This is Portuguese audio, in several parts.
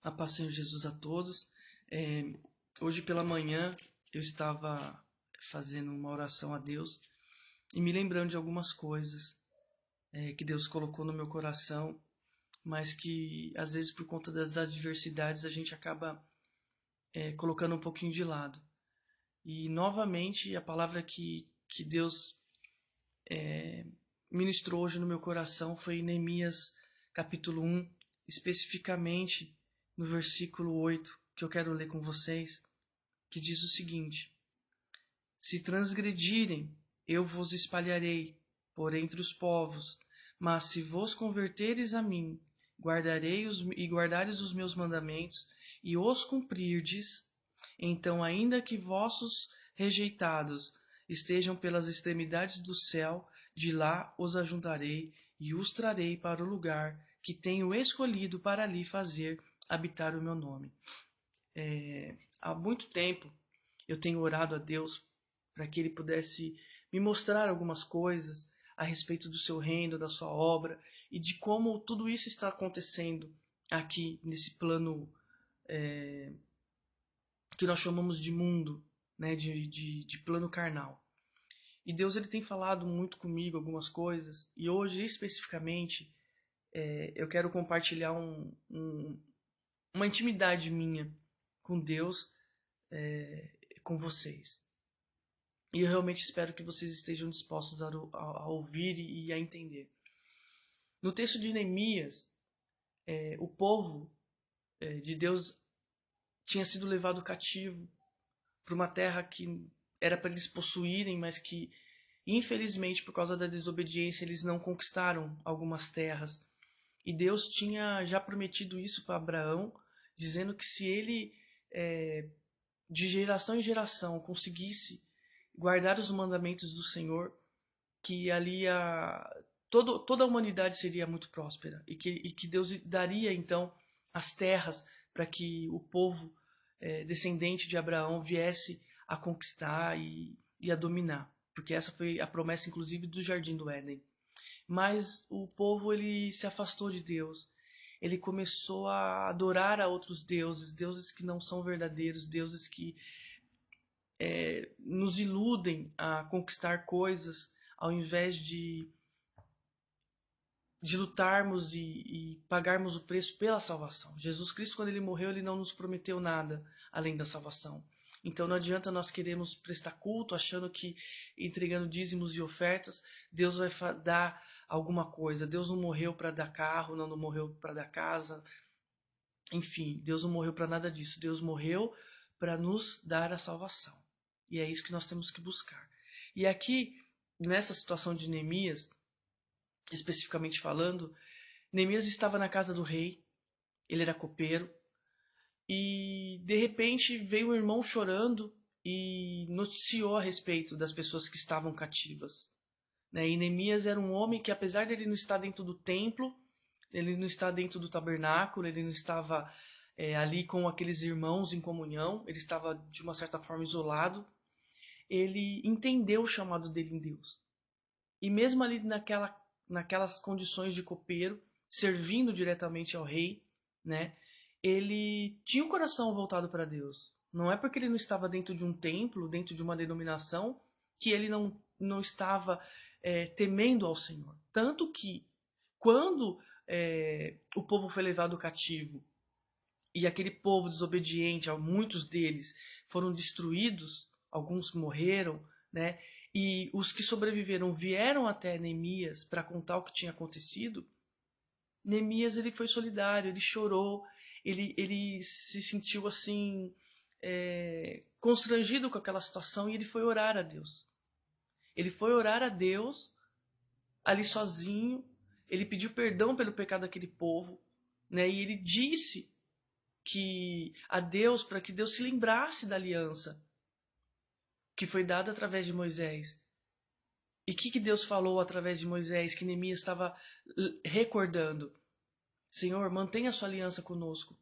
A paz do Senhor Jesus a todos. Hoje pela manhã eu estava fazendo uma oração a Deus e me lembrando de algumas coisas que Deus colocou no meu coração, mas que às vezes por conta das adversidades a gente acaba colocando um pouquinho de lado. E novamente a palavra que Deus ministrou hoje no meu coração foi em Neemias capítulo 1, especificamente no versículo 8, que eu quero ler com vocês, que diz o seguinte: Se transgredirem, eu vos espalharei por entre os povos, mas se vos converteres a mim, guardares os meus mandamentos e os cumprirdes, então ainda que vossos rejeitados estejam pelas extremidades do céu, de lá os ajuntarei e os trarei para o lugar que tenho escolhido para ali fazer habitar o meu nome. Há muito tempo eu tenho orado a Deus para que Ele pudesse me mostrar algumas coisas a respeito do seu reino, da sua obra e de como tudo isso está acontecendo aqui nesse plano que nós chamamos de mundo, né, de plano carnal. E Deus ele tem falado muito comigo algumas coisas, e hoje especificamente eu quero compartilhar uma intimidade minha com Deus, com vocês. E eu realmente espero que vocês estejam dispostos a ouvir e a entender. No texto de Neemias, o povo de Deus tinha sido levado cativo para uma terra que era para eles possuírem, mas que, infelizmente, por causa da desobediência, eles não conquistaram algumas terras. E Deus tinha já prometido isso para Abraão, dizendo que se ele, de geração em geração, conseguisse guardar os mandamentos do Senhor, que ali toda a humanidade seria muito próspera e que Deus daria então as terras para que o povo descendente de Abraão viesse a conquistar e a dominar, porque essa foi a promessa inclusive do Jardim do Éden. Mas o povo ele se afastou de Deus. Ele começou a adorar a outros deuses, deuses que não são verdadeiros, deuses que nos iludem a conquistar coisas ao invés de lutarmos e pagarmos o preço pela salvação. Jesus Cristo, quando ele morreu, ele não nos prometeu nada além da salvação. Então não adianta nós queremos prestar culto achando que entregando dízimos e ofertas Deus vai dar alguma coisa. Deus não morreu para dar carro, não morreu para dar casa. Enfim, Deus não morreu para nada disso. Deus morreu para nos dar a salvação. E é isso que nós temos que buscar. E aqui, nessa situação de Neemias, especificamente falando, Neemias estava na casa do rei, ele era copeiro, e de repente veio um irmão chorando e noticiou a respeito das pessoas que estavam cativas. E Neemias era um homem que, apesar de ele não estar dentro do templo, ele não está dentro do tabernáculo, ele não estava ali com aqueles irmãos em comunhão, ele estava de uma certa forma isolado, ele entendeu o chamado dele em Deus. E mesmo ali naquelas condições de copeiro, servindo diretamente ao rei, ele tinha o coração voltado para Deus. Não é porque ele não estava dentro de um templo, dentro de uma denominação, que ele não estava temendo ao Senhor. Tanto que, quando o povo foi levado cativo, e aquele povo desobediente, muitos deles foram destruídos, alguns morreram, e os que sobreviveram vieram até Neemias para contar o que tinha acontecido. Neemias ele foi solidário, ele chorou, ele se sentiu assim constrangido com aquela situação e ele foi orar a Deus. Ele foi orar a Deus ali sozinho, ele pediu perdão pelo pecado daquele povo, e ele disse a Deus para que Deus se lembrasse da aliança que foi dada através de Moisés. E o que Deus falou através de Moisés, que Neemias estava recordando? Senhor, mantenha a sua aliança conosco.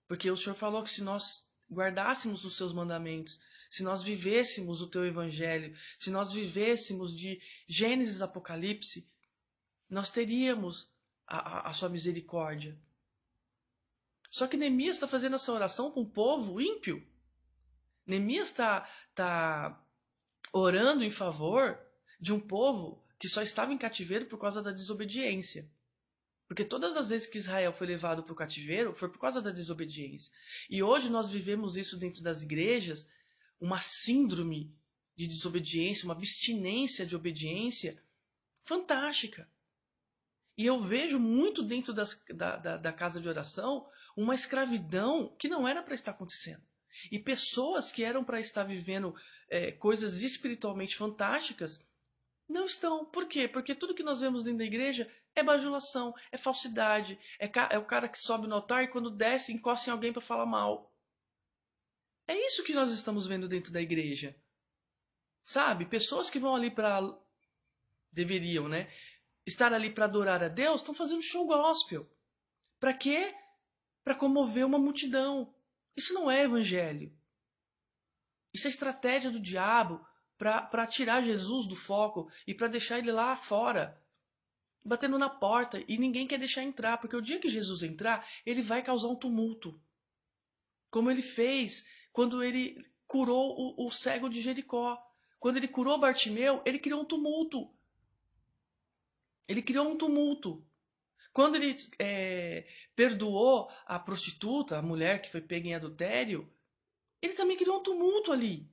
Porque o Senhor falou que se nós guardássemos os seus mandamentos, se nós vivêssemos o teu evangelho, se nós vivêssemos de Gênesis a Apocalipse, nós teríamos a sua misericórdia. Só que Neemias está fazendo essa oração para um povo ímpio. Neemias está orando em favor de um povo que só estava em cativeiro por causa da desobediência. Porque todas as vezes que Israel foi levado para o cativeiro, foi por causa da desobediência. E hoje nós vivemos isso dentro das igrejas, uma síndrome de desobediência, uma abstinência de obediência fantástica. E eu vejo muito dentro da casa de oração uma escravidão que não era para estar acontecendo. E pessoas que eram para estar vivendo coisas espiritualmente fantásticas não estão. Por quê? Porque tudo que nós vemos dentro da igreja é bajulação, é falsidade, é o cara que sobe no altar e quando desce encosta em alguém para falar mal. É isso que nós estamos vendo dentro da igreja. Sabe? Pessoas que vão ali para... deveriam, né? Estar ali para adorar a Deus, estão fazendo show gospel. Para quê? Para comover uma multidão. Isso não é evangelho. Isso é estratégia do diabo para tirar Jesus do foco e para deixar ele lá fora, batendo na porta, e ninguém quer deixar entrar, porque o dia que Jesus entrar, ele vai causar um tumulto. Como ele fez quando ele curou o cego de Jericó. Quando ele curou Bartimeu, ele criou um tumulto. Ele criou um tumulto. Quando ele perdoou a prostituta, a mulher que foi pega em adultério, ele também criou um tumulto ali.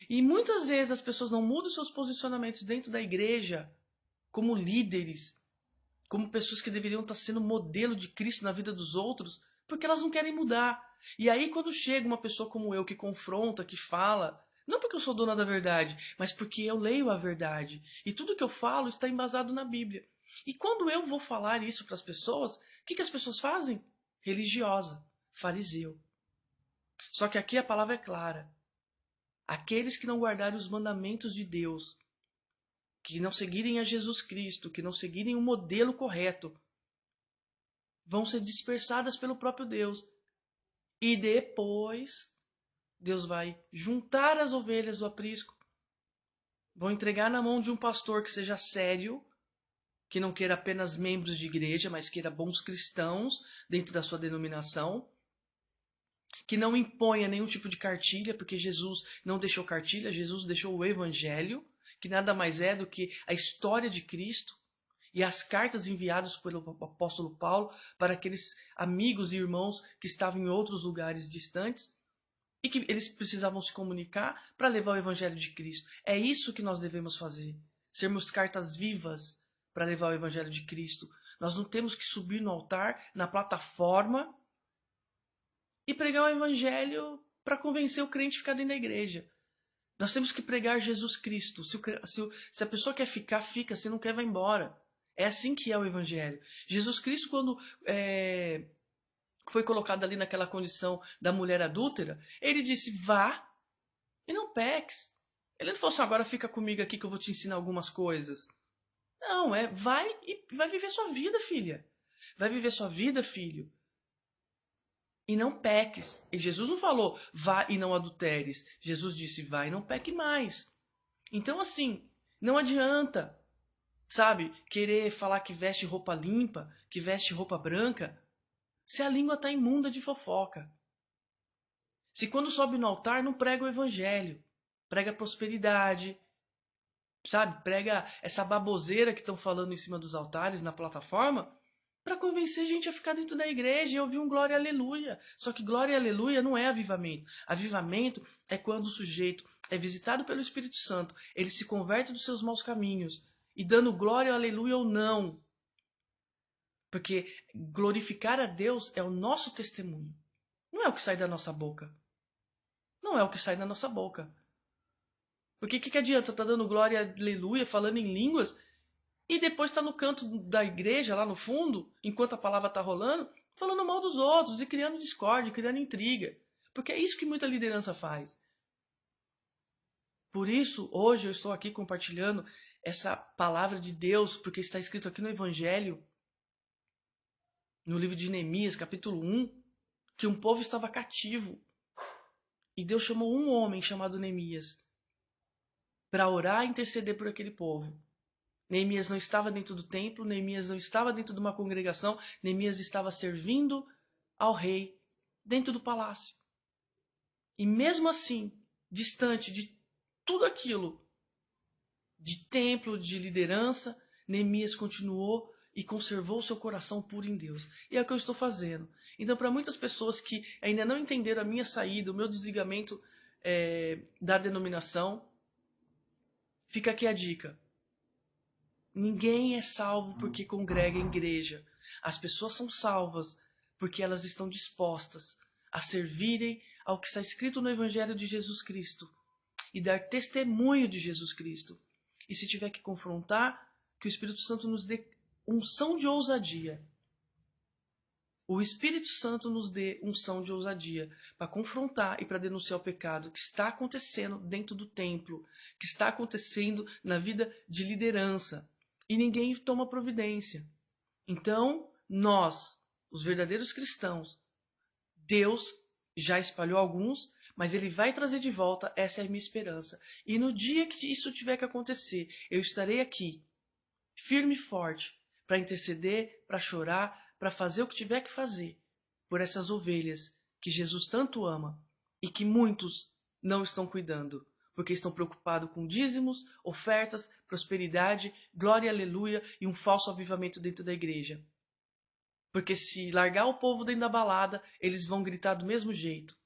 E muitas vezes as pessoas não mudam seus posicionamentos dentro da igreja como líderes, como pessoas que deveriam estar sendo modelo de Cristo na vida dos outros, porque elas não querem mudar. E aí quando chega uma pessoa como eu que confronta, que fala, não porque eu sou dona da verdade, mas porque eu leio a verdade. E tudo que eu falo está embasado na Bíblia. E quando eu vou falar isso para as pessoas, o que as pessoas fazem? Religiosa, fariseu. Só que aqui a palavra é clara. Aqueles que não guardarem os mandamentos de Deus, que não seguirem a Jesus Cristo, que não seguirem o modelo correto, vão ser dispersadas pelo próprio Deus. E depois, Deus vai juntar as ovelhas do aprisco, vão entregar na mão de um pastor que seja sério, que não queira apenas membros de igreja, mas queira bons cristãos dentro da sua denominação, que não imponha nenhum tipo de cartilha, porque Jesus não deixou cartilha, Jesus deixou o evangelho, que nada mais é do que a história de Cristo e as cartas enviadas pelo apóstolo Paulo para aqueles amigos e irmãos que estavam em outros lugares distantes e que eles precisavam se comunicar para levar o evangelho de Cristo. É isso que nós devemos fazer, sermos cartas vivas para levar o evangelho de Cristo. Nós não temos que subir no altar, na plataforma, e pregar o evangelho para convencer o crente a ficar dentro da igreja. Nós temos que pregar Jesus Cristo. Se a pessoa quer ficar, fica. Se não quer, vai embora. É assim que é o evangelho. Jesus Cristo, quando foi colocado ali naquela condição da mulher adúltera, ele disse, vá e não peques. Ele não falou assim, agora fica comigo aqui que eu vou te ensinar algumas coisas. Não, vai e vai viver sua vida, filha. Vai viver sua vida, filho. E não peques. E Jesus não falou, vá e não adulteres. Jesus disse, vá e não peque mais. Então, assim, não adianta, sabe, querer falar que veste roupa limpa, que veste roupa branca, se a língua está imunda de fofoca. Se quando sobe no altar não prega o evangelho, prega prosperidade, sabe, prega essa baboseira que estão falando em cima dos altares, na plataforma, para convencer gente a ficar dentro da igreja e ouvir um glória e aleluia. Só que glória e aleluia não é avivamento. Avivamento é quando o sujeito é visitado pelo Espírito Santo, ele se converte dos seus maus caminhos e dando glória e aleluia ou não. Porque glorificar a Deus é o nosso testemunho. Não é o que sai da nossa boca. Não é o que sai da nossa boca. Porque o que adianta estar dando glória e aleluia, falando em línguas, e depois está no canto da igreja, lá no fundo, enquanto a palavra está rolando, falando mal dos outros e criando discórdia, criando intriga. Porque é isso que muita liderança faz. Por isso, hoje eu estou aqui compartilhando essa palavra de Deus, porque está escrito aqui no Evangelho, no livro de Neemias, capítulo 1, que um povo estava cativo. E Deus chamou um homem chamado Neemias para orar e interceder por aquele povo. Neemias não estava dentro do templo, Neemias não estava dentro de uma congregação, Neemias estava servindo ao rei dentro do palácio. E mesmo assim, distante de tudo aquilo, de templo, de liderança, Neemias continuou e conservou seu coração puro em Deus. E é o que eu estou fazendo. Então, para muitas pessoas que ainda não entenderam a minha saída, o meu desligamento da denominação, fica aqui a dica. Ninguém é salvo porque congrega em igreja. As pessoas são salvas porque elas estão dispostas a servirem ao que está escrito no Evangelho de Jesus Cristo e dar testemunho de Jesus Cristo. E se tiver que confrontar, que o Espírito Santo nos dê unção de ousadia. O Espírito Santo nos dê unção de ousadia para confrontar e para denunciar o pecado que está acontecendo dentro do templo, que está acontecendo na vida de liderança. E ninguém toma providência. Então, nós, os verdadeiros cristãos, Deus já espalhou alguns, mas Ele vai trazer de volta, essa é a minha esperança. E no dia que isso tiver que acontecer, eu estarei aqui, firme e forte, para interceder, para chorar, para fazer o que tiver que fazer por essas ovelhas que Jesus tanto ama e que muitos não estão cuidando, porque estão preocupados com dízimos, ofertas, prosperidade, glória, aleluia e um falso avivamento dentro da igreja. Porque se largar o povo dentro da balada, eles vão gritar do mesmo jeito.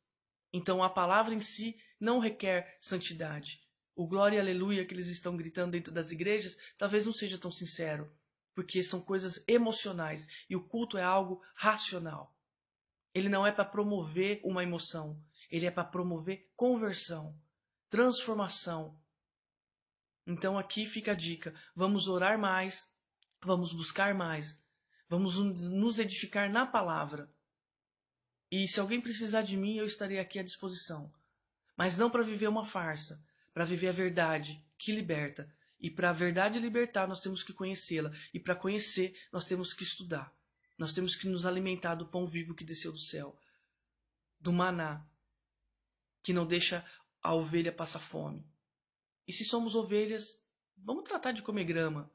Então a palavra em si não requer santidade. O glória e aleluia que eles estão gritando dentro das igrejas talvez não seja tão sincero, porque são coisas emocionais e o culto é algo racional. Ele não é para promover uma emoção, ele é para promover conversão, transformação. Então aqui fica a dica, vamos orar mais, vamos buscar mais, vamos nos edificar na palavra. E se alguém precisar de mim, eu estarei aqui à disposição. Mas não para viver uma farsa, para viver a verdade que liberta. E para a verdade libertar, nós temos que conhecê-la. E para conhecer, nós temos que estudar. Nós temos que nos alimentar do pão vivo que desceu do céu, do maná, que não deixa a ovelha passar fome. E se somos ovelhas, vamos tratar de comer grama,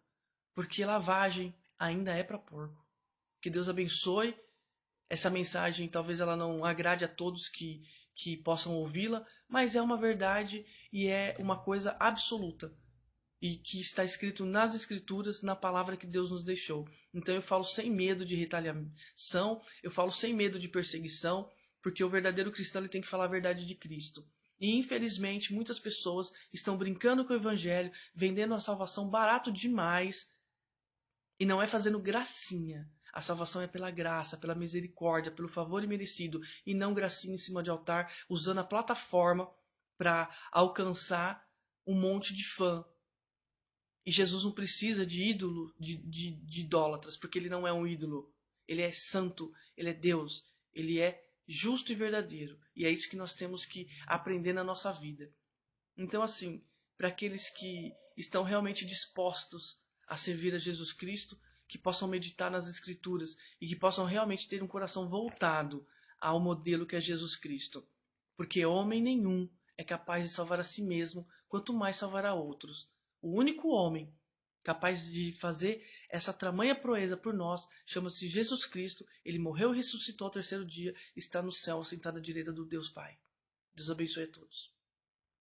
porque lavagem ainda é para porco. Que Deus abençoe. Essa mensagem talvez ela não agrade a todos que possam ouvi-la, mas é uma verdade e é uma coisa absoluta. E que está escrito nas Escrituras, na palavra que Deus nos deixou. Então eu falo sem medo de retaliação, eu falo sem medo de perseguição, porque o verdadeiro cristão ele tem que falar a verdade de Cristo. E infelizmente muitas pessoas estão brincando com o Evangelho, vendendo a salvação barato demais, e não é fazendo gracinha. A salvação é pela graça, pela misericórdia, pelo favor imerecido, e não gracinha em cima de altar, usando a plataforma para alcançar um monte de fã. E Jesus não precisa de ídolo, de idólatras, porque ele não é um ídolo. Ele é santo, ele é Deus, ele é justo e verdadeiro. E é isso que nós temos que aprender na nossa vida. Então, assim, para aqueles que estão realmente dispostos a servir a Jesus Cristo, que possam meditar nas Escrituras e que possam realmente ter um coração voltado ao modelo que é Jesus Cristo. Porque homem nenhum é capaz de salvar a si mesmo, quanto mais salvará outros. O único homem capaz de fazer essa tamanha proeza por nós chama-se Jesus Cristo. Ele morreu e ressuscitou ao terceiro dia, está no céu, sentado à direita do Deus Pai. Deus abençoe a todos.